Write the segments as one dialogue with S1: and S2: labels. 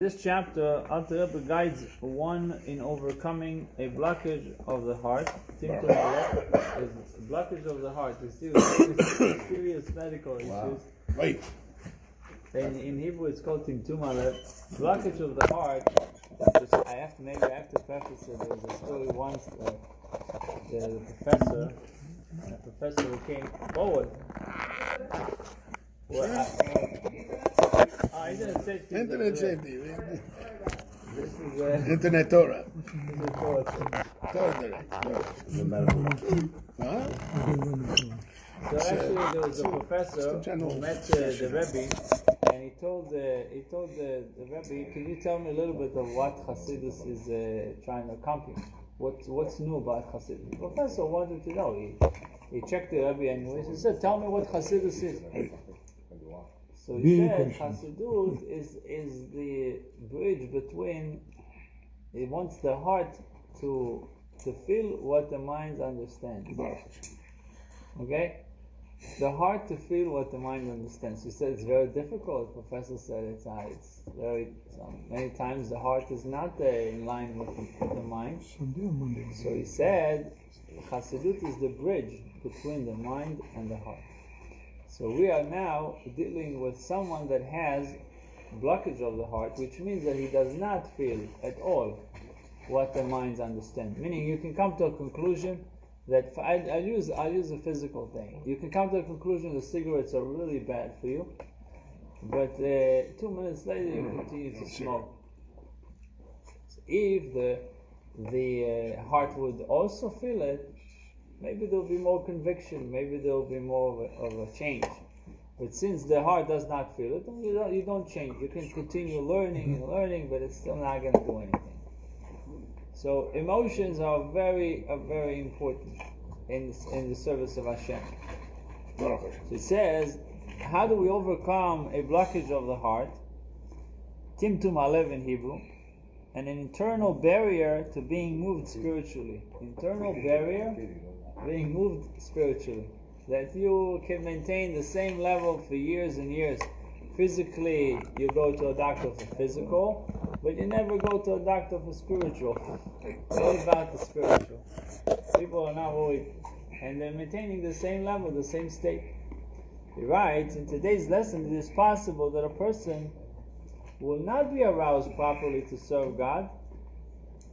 S1: This chapter, Alter Rebbe guides one in overcoming a blockage of the heart. Symptom is blockage of the heart. You see, serious medical issues.
S2: Right.
S1: In Hebrew, it's called Timtum Alev. Blockage of the heart. I have to preface it. There was a story once. The professor who came forward. Internet safety.
S2: Internet safety.
S1: This is
S2: Internet Torah.
S1: this is Torah.
S2: Torah. Huh?
S1: So actually, there was a professor who met the Rebbe, and he told the Rebbe, "Can you tell me a little bit of what Hasidus is trying to accomplish? What's new about Hasidus?" The professor wanted to know. He checked the Rebbe anyway. He said, "Tell me what Hasidus is." So he said, Hasidut is the bridge between. It wants the heart to feel what the mind understands. Okay? The heart to feel what the mind understands. He said it's very difficult. The professor said it's very many times the heart is not in line with the mind. So he said Hasidut is the bridge between the mind and the heart. So we are now dealing with someone that has blockage of the heart, which means that he does not feel at all what the minds understand. Meaning you can come to a conclusion that, I'll use a physical thing. You can come to a conclusion that cigarettes are really bad for you, but 2 minutes later you continue to smoke. So if the heart would also feel it, maybe there will be more conviction, maybe there will be more of a change. But since the heart does not feel it, then you don't change. You can continue learning and learning, but it's still not going to do anything. So emotions are very important in the service of Hashem. So it says, how do we overcome a blockage of the heart? Timtum Alev in Hebrew. An internal barrier to being moved spiritually. Internal barrier being moved spiritually. That you can maintain the same level for years and years. Physically, you go to a doctor for physical, but you never go to a doctor for spiritual. What about the spiritual? People are not worried. And they're maintaining the same level, the same state. He writes, in today's lesson, it is possible that a person will not be aroused properly to serve God,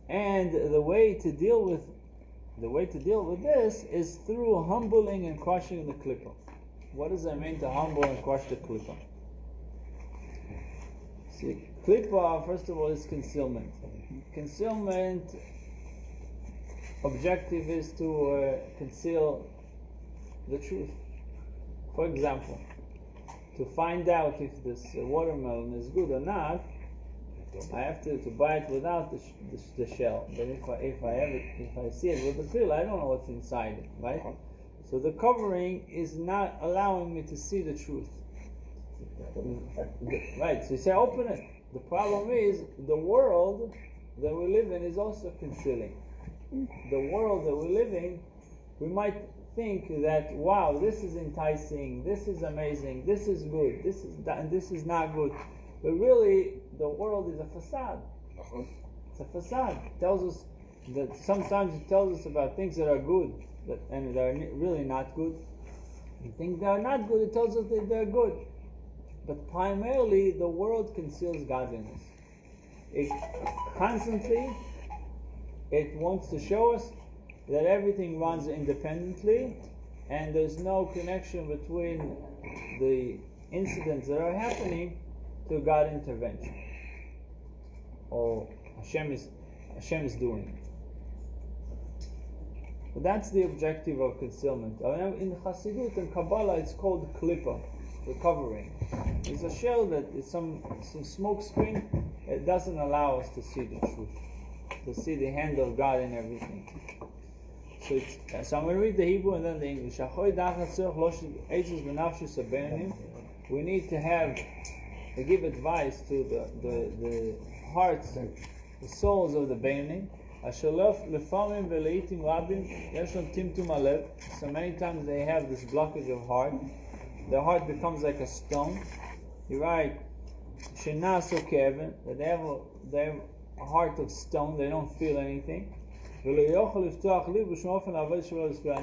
S1: and the way to deal with this is through humbling and crushing the klippa. What does that mean to humble and crush the klippa? See, klippa, first of all, is concealment. Concealment objective is to conceal the truth. For example, to find out if this watermelon is good or not, I have to buy it without the shell. But if I see it with the peel, I don't know what's inside it, right? So the covering is not allowing me to see the truth. Right, so you say open it. The problem is the world that we live in is also concealing. The world that we live in, we might think that, wow, this is enticing, this is amazing, this is good, this is not good. But really, the world is a facade. It's a facade. It tells us that sometimes it tells us about things that are good, and that are really not good. And things that are not good, it tells us that they're good. But primarily, the world conceals godliness. It constantly, it wants to show us that everything runs independently, and there's no connection between the incidents that are happening to God intervention, or Hashem is doing it. But that's the objective of concealment. In Hasidut and Kabbalah, it's called klippa, the covering. It's a shell that is some smoke screen. It doesn't allow us to see the truth, to see the hand of God in everything. So I'm going to read the Hebrew and then the English. We need to give advice to the hearts, the souls of the Beinim. So many times they have this blockage of heart. Their heart becomes like a stone. You write, shenaso kevin, that they have a heart of stone, they don't feel anything. And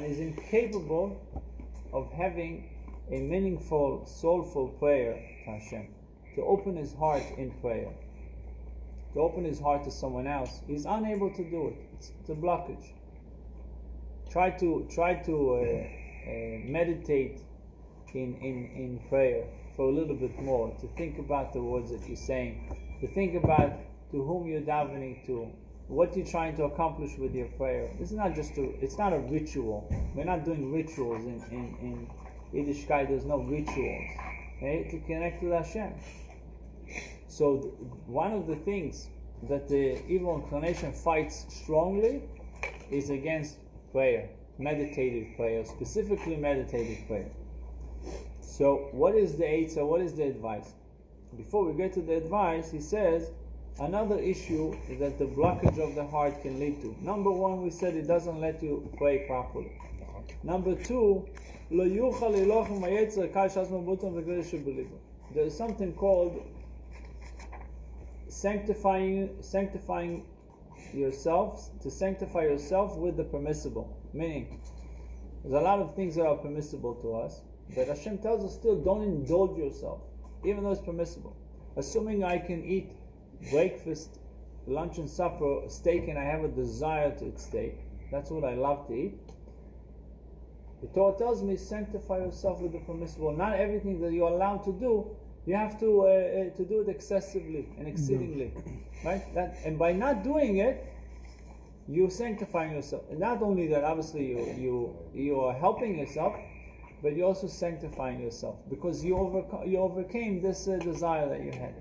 S1: is incapable of having a meaningful, soulful prayer to Hashem, to open his heart in prayer, to open his heart to someone else. He's unable to do it. It's a blockage. Try to meditate in prayer for a little bit more, to think about the words that you're saying, to think about to whom you're davening to, what you're trying to accomplish with your prayer. This is not just it's not a ritual. We're not doing rituals in Yiddishkeit. There's no rituals, okay, to connect with Hashem. So one of the things that the evil inclination fights strongly is against prayer, meditative prayer, specifically meditative prayer. So what is the eitzah? What is the advice? Before we get to the advice, he says another issue that the blockage of the heart can lead to. Number one, we said it doesn't let you pray properly. Number two, there is something called sanctifying yourself, to sanctify yourself with the permissible. Meaning, there's a lot of things that are permissible to us, but Hashem tells us still, don't indulge yourself, even though it's permissible. Assuming I can eat breakfast, lunch and supper, steak, and I have a desire to eat steak, that's what I love to eat. The Torah tells me, sanctify yourself with the permissible. Not everything that you're allowed to do, you have to do it excessively and exceedingly, right? And by not doing it, you're sanctifying yourself. And not only that, obviously you are helping yourself, but you're also sanctifying yourself, because you overcame this desire that you had.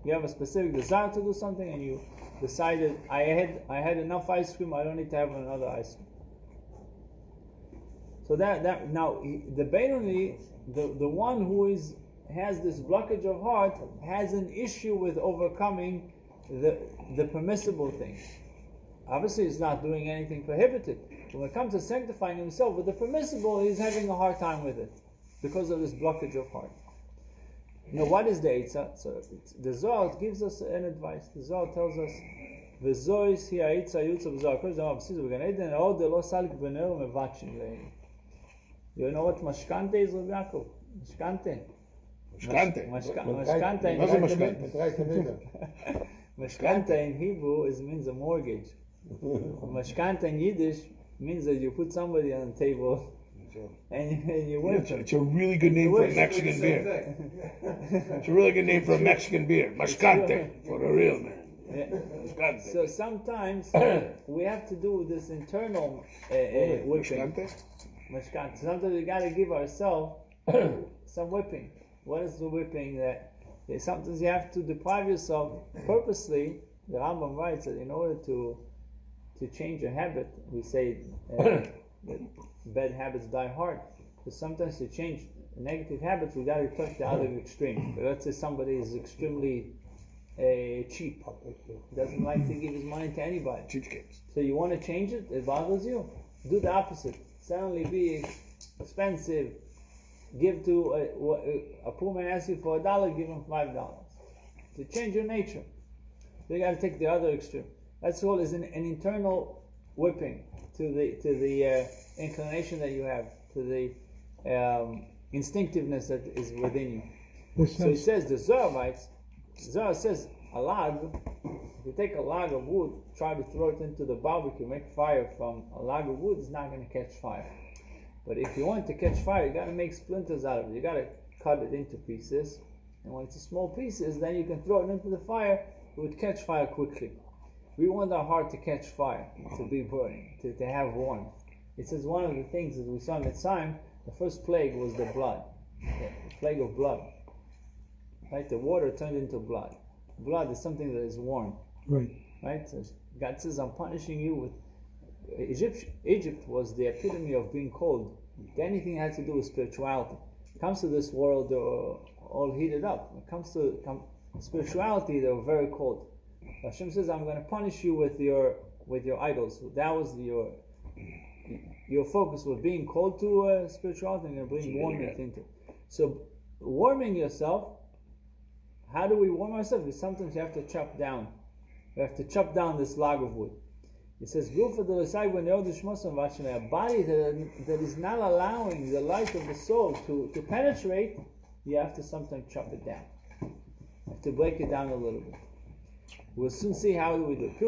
S1: You have a specific desire to do something, and you decided, I had enough ice cream, I don't need to have another ice cream. So that now the Beinoni, the one who has this blockage of heart, has an issue with overcoming the permissible things. Obviously, he's not doing anything prohibited. When it comes to sanctifying himself with the permissible, he's having a hard time with it because of this blockage of heart. Now, what is the Eitzah? So the Zohar gives us an advice. The Zohar tells us, "V'zois hi Eitzah yutzav Zohar." Because the Mabsis of Gan Eden, "Oh, de lo salik b'neu mevachim lehi." You know what mashkante is, Rabbi Yaakov? Mashkante. Mashkanta in Hebrew means a mortgage. Mashkanta in Yiddish means that you put somebody on the table and you whip them.
S2: It's a really good name for a Mexican beer. It's a really good name for a Mexican beer. Mashkante, for a real man.
S1: Yeah. So sometimes we have to do this internal whipping. Mashkante. Sometimes we got to give ourselves some whipping. What is the whipping? That sometimes you have to deprive yourself purposely. The Rambam writes that in order to change a habit, we say that bad habits die hard. But sometimes to change negative habits, we got to touch the other extreme. But let's say somebody is extremely cheap, doesn't like to give his money to anybody.
S2: Cheapskates.
S1: So you want to change it? It bothers you. Do the opposite. Suddenly be expensive. Give to a poor man asks you for $1, give him $5. To change your nature, so you got to take the other extreme. That's all is an internal whipping to the inclination that you have, to the instinctiveness that is within you. So he says, the Zohar writes, Zohar says, a log. If you take a log of wood, try to throw it into the barbecue, make fire from a log of wood, it's not going to catch fire. But if you want to catch fire, you got to make splinters out of it. You got to cut it into pieces. And when it's small pieces, then you can throw it into the fire. It would catch fire quickly. We want our heart to catch fire, to be burning, to have warmth. It says one of the things that we saw in Mitzrayim, the first plague was the blood. The plague of blood. Right? The water turned into blood. Blood is something that is warm. Right? So God says, I'm punishing you with... Egypt was the epitome of being cold. Anything had to do with spirituality. It comes to this world, they're all heated up. When it comes to spirituality, they were very cold. Hashem says, I'm going to punish you with your idols. That was your focus was being cold to spirituality, and going to bring warmth into it. So warming yourself, How do we warm ourselves? Because sometimes you have to chop down. We have to chop down this log of wood. It says, a body that is not allowing the light of the soul to penetrate, you have to sometimes chop it down. You have to break it down a little bit. We'll soon see how we do it.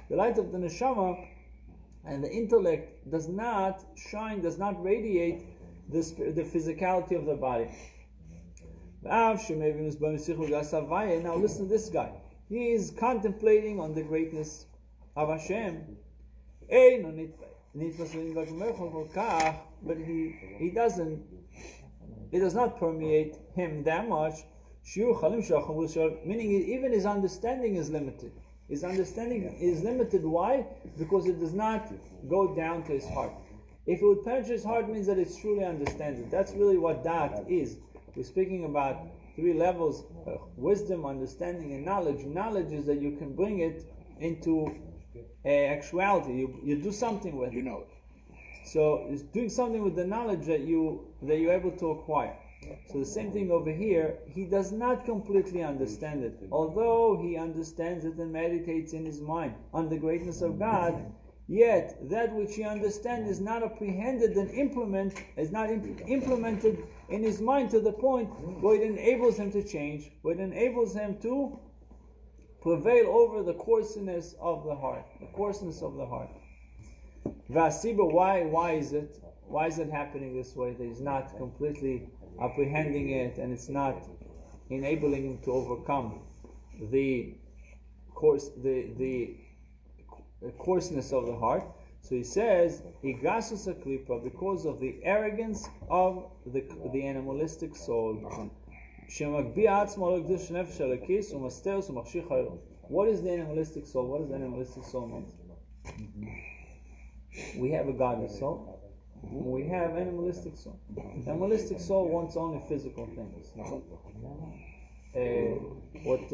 S1: The light of the neshama and the intellect does not shine, does not radiate the physicality of the body. Now listen to this guy. He is contemplating on the greatness of Hashem. But it does not permeate him that much. Meaning even his understanding is limited. His understanding is limited. Why? Because it does not go down to his heart. If it would penetrate his heart, it means that it truly understands it. That's really what that is. We're speaking about 3 levels: wisdom, understanding, and knowledge. Knowledge is that you can bring it into actuality. You do something with it.
S2: You know it.
S1: So it's doing something with the knowledge that you're able to acquire. So the same thing over here. He does not completely understand it, although he understands it and meditates in his mind on the greatness of God. Yet that which he understands is not apprehended and implemented in his mind to the point where it enables him to change, where it enables him to prevail over the coarseness of the heart. The coarseness of the heart. Vasiba, why is it? Why is it happening this way? That he's not completely apprehending it, and it's not enabling him to overcome the coarseness of the heart. So he says, "Higasus aklipa," because of the arrogance of the animalistic soul. What is the animalistic soul? What does the animalistic soul mean? We have a godly soul. We have animalistic soul. Animalistic soul wants only physical things. What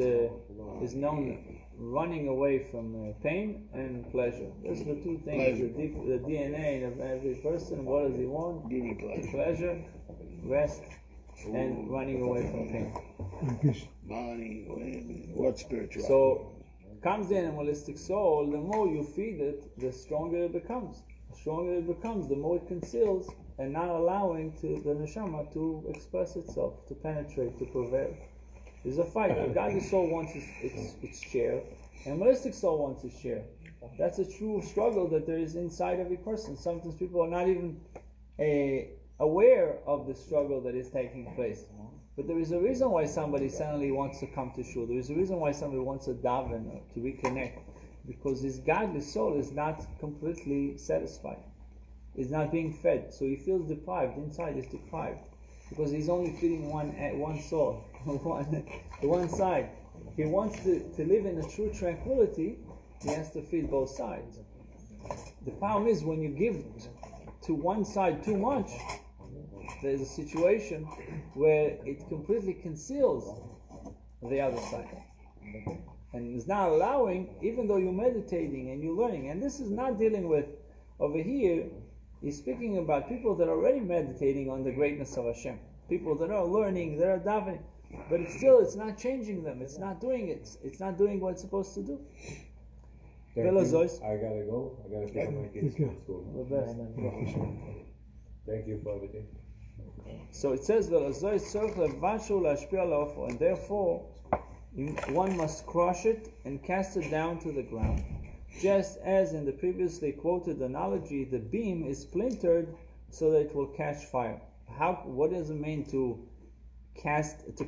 S1: is known running away from pain and pleasure. Those are the 2 things. The DNA of every person. What does he want?
S2: Give me pleasure.
S1: Pleasure, rest, and running away from pain.
S2: Money, women, what spirituality?
S1: So comes the animalistic soul. The more you feed it, the stronger it becomes. The stronger it becomes, the more it conceals and not allowing to the neshama to express itself, to penetrate, to prevail. There's a fight. The godly soul wants its share, and the animalistic soul wants its share. That's a true struggle that there is inside every person. Sometimes people are not even aware of the struggle that is taking place. But there is a reason why somebody suddenly wants to come to shul. There is a reason why somebody wants to daven or to reconnect. Because his godly soul is not completely satisfied. He's not being fed. So he feels deprived. Inside is deprived. Because he's only feeding one soul. one side. If he wants to live in a true tranquility, he has to feed both sides. The problem is when you give to one side too much, there's a situation where it completely conceals the other side. And is not allowing, even though you're meditating and you're learning. And this is not dealing with, over here, he's speaking about people that are already meditating on the greatness of Hashem. People that are learning, that are davening. But it's not changing them. It's not doing it. It's not doing what it's supposed to do.
S3: I gotta go. I gotta pick up my kids from school.
S1: The best.
S3: Thank you for everything.
S1: So it says, and therefore, one must crush it and cast it down to the ground. Just as in the previously quoted analogy, the beam is splintered so that it will catch fire. What does it mean to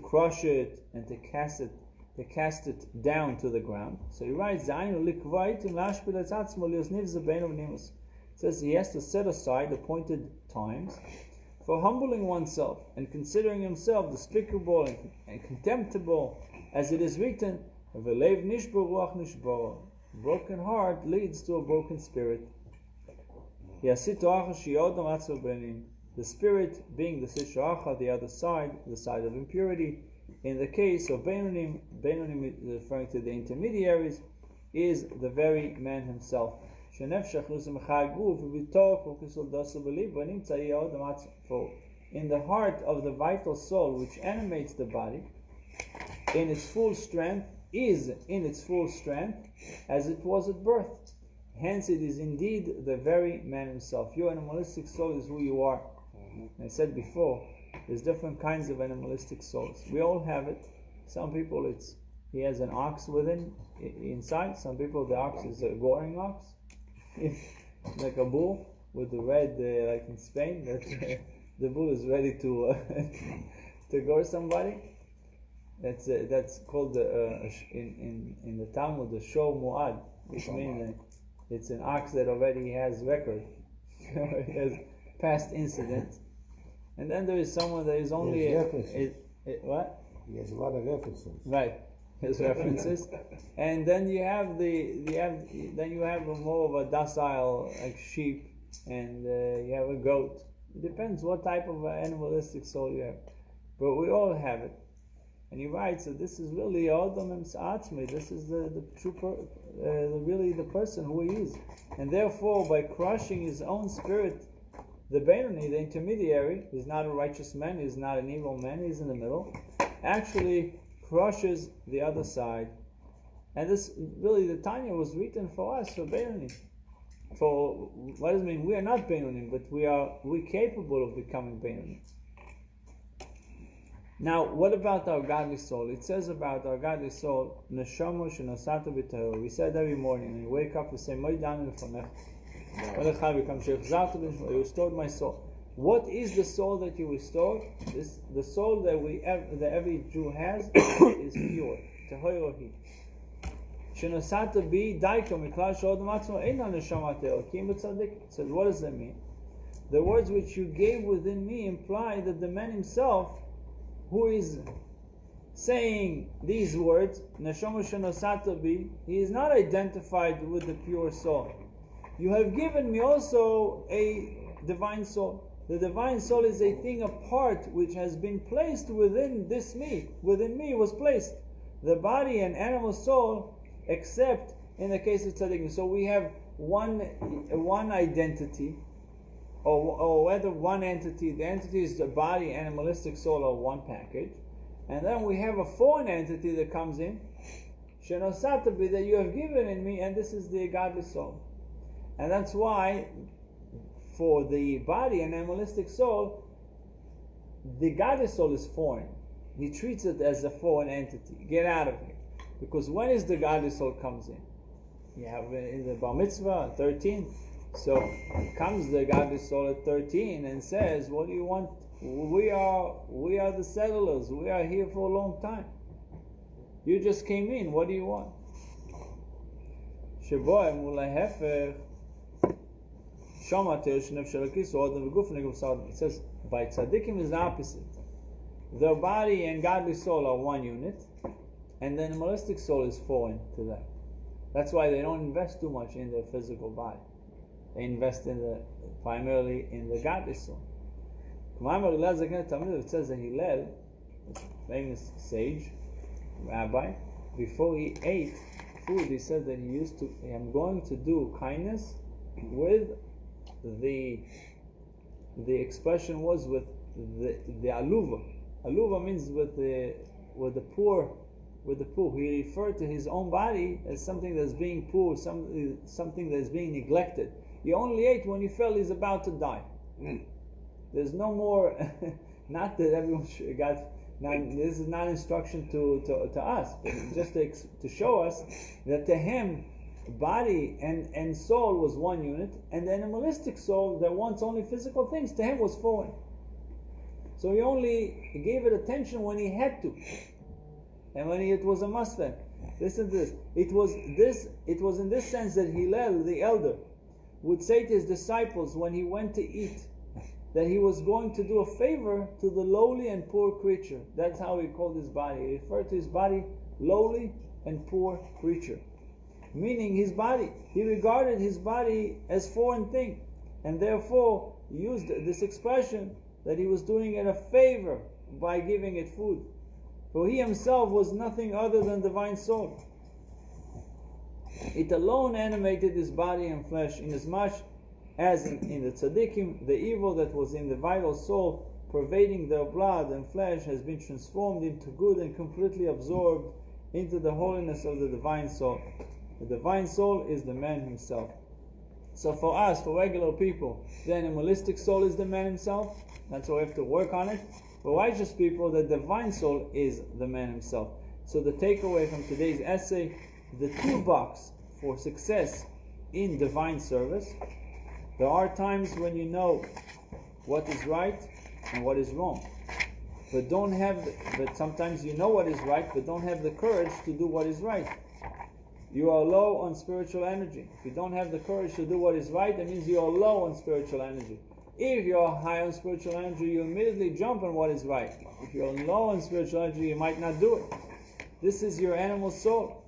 S1: crush it and to cast it down to the ground? So he writes, it says he has to set aside appointed times for humbling oneself and considering himself despicable and contemptible, as it is written, broken heart leads to a broken spirit. The spirit being the sishracha, the other side, the side of impurity. In the case of Beinonim, referring to the intermediaries, is the very man himself. For in the heart of the vital soul which animates the body, in its full strength, is in its full strength, as it was at birth. Hence it is indeed the very man himself. Your animalistic soul is who you are. I said before, there's different kinds of animalistic souls. We all have it. Some people he has an ox within, inside. Some people the ox is a goring ox. Like a bull with the red, like in Spain, the bull is ready to gore somebody. That's called in the Talmud the Show Mu'ad, which means it's an ox that already has record, it has past incident. And then there is someone that is only what?
S2: He has a lot of references.
S1: Right, his references. And then you have a more of a docile like sheep, and you have a goat. It depends what type of animalistic soul you have, but we all have it. And he writes that this is really Adam Atzmi. This is the true, really the person who he is. And therefore, by crushing his own spirit, the Benoni, the intermediary, is not a righteous man, he's not an evil man, he's in the middle, actually crushes the other side. And this, really, the Tanya was written for us, for Benoni. For, what does it mean? We are not Benoni, but we're capable of becoming Benoni. Now, what about our godly soul? It says about our godly soul, Neshama shenosata b'tahor. We said every morning, and you wake up, we say, Moidanu lefanech. You restored my soul. What is the soul that you restored? The soul that every Jew has is pure. Tahorohi. Shenosata bi daika miklal shodom atzmo eina neshama te'okim b'tzadik. So what does that mean? The words which you gave within me imply that the man himself, who is saying these words, Neshama shenosata bi, he is not identified with the pure soul. You have given me also a divine soul. The divine soul is a thing apart which has been placed within this me. Within me was placed the body and animal soul, except in the case of tzaddikim. So we have one identity, or whether one entity. The entity is the body, animalistic soul, or one package, and then we have a foreign entity that comes in, shenosatabi, that you have given in me, and this is the godly soul. And that's why, for the body and animalistic soul, the godly soul is foreign. He treats it as a foreign entity. Get out of here. Because when is the godly soul comes in? You have in the Bar Mitzvah, 13. So comes the godly soul at 13 and says, what do you want? We are the settlers. We are here for a long time. You just came in. What do you want? It says by tzaddikim is the opposite. Their body and godly soul are one unit, and the animalistic soul is foreign to them. That's why they don't invest too much in their physical body. They invest primarily in the godly soul. It says that Hillel, famous sage, rabbi, before he ate food, he said that I'm going to do kindness with the expression was with the aluva. Aluva means with the poor. He referred to his own body as something that's being poor, something that's being neglected. He only ate when he felt he's about to die. There's no more. Not that everyone got. Now, this is not instruction to us, but just to show us that to him, body and soul was one unit, and the animalistic soul that wants only physical things, to him was foreign. So he only gave it attention when he had to, and when it was a must. Listen to this. It was in this sense that Hillel, the elder, would say to his disciples when he went to eat, that he was going to do a favor to the lowly and poor creature. That's how he called his body. He referred to his body lowly and poor creature. Meaning his body. He regarded his body as foreign thing. And therefore he used this expression that he was doing it a favor by giving it food. For he himself was nothing other than divine soul. It alone animated his body and flesh, inasmuch as in the tzaddikim, the evil that was in the vital soul pervading their blood and flesh has been transformed into good and completely absorbed into the holiness of the divine soul. The divine soul is the man himself. So for us, for regular people, the animalistic soul is the man himself. That's why we have to work on it. For righteous people, the divine soul is the man himself. So the takeaway from today's essay, the toolbox for success in divine service. There are times when you know what is right and what is wrong. But sometimes you know what is right, but don't have the courage to do what is right. You are low on spiritual energy. If you don't have the courage to do what is right, that means you are low on spiritual energy. If you are high on spiritual energy, you immediately jump on what is right. If you are low on spiritual energy, you might not do it. This is your animal soul.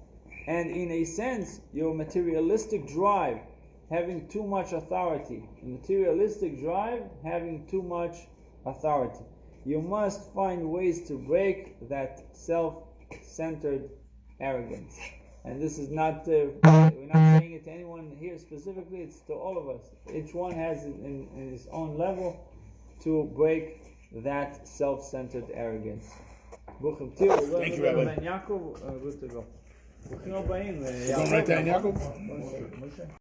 S1: And in a sense, your materialistic drive having too much authority. Materialistic drive having too much authority. You must find ways to break that self-centered arrogance. And this is not, we're not saying it to anyone here specifically, it's to all of us. Each one has it in his own level to break that self-centered arrogance.
S2: Thank you, Rabbi.
S1: Good to go.
S2: We're going right down, Yaakov?